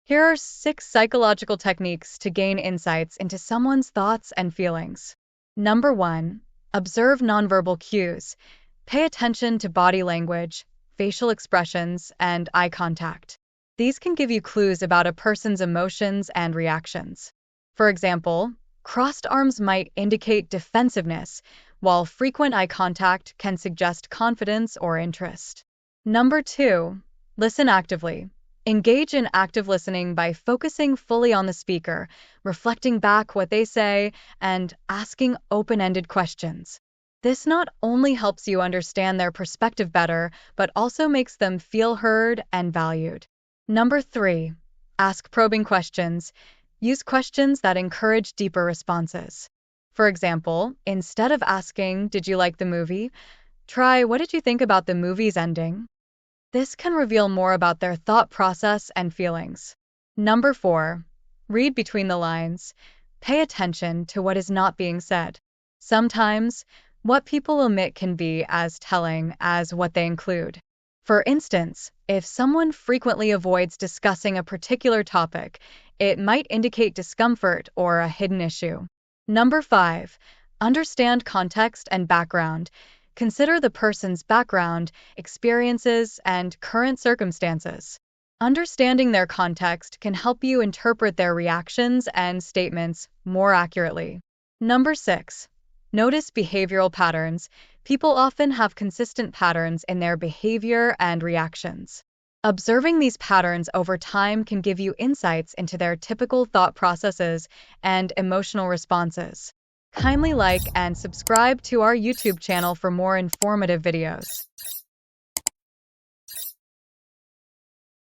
Here are 6 psychological techniques to gain insights into someone's thoughts and feelings. Number 1, observe nonverbal cues. Pay attention to body language, facial expressions, and eye contact. These can give you clues about a person's emotions and reactions. For example, crossed arms might indicate defensiveness, while frequent eye contact can suggest confidence or interest. Number 2, listen actively. Engage in active listening by focusing fully on the speaker, reflecting back what they say, and asking open-ended questions. This not only helps you understand their perspective better, but also makes them feel heard and valued. Number 3, ask probing questions. Use questions that encourage deeper responses. For example, instead of asking, "Did you like the movie?" try, "What did you think about the movie's ending?" This can reveal more about their thought process and feelings. Number 4, read between the lines. Pay attention to what is not being said. Sometimes, what people omit can be as telling as what they include. For instance, if someone frequently avoids discussing a particular topic, it might indicate discomfort or a hidden issue. Number 5, understand context and background. Consider the person's background, experiences, and current circumstances. Understanding their context can help you interpret their reactions and statements more accurately. Number 6, notice behavioral patterns. People often have consistent patterns in their behavior and reactions. Observing these patterns over time can give you insights into their typical thought processes and emotional responses. Kindly like and subscribe to our YouTube channel for more informative videos.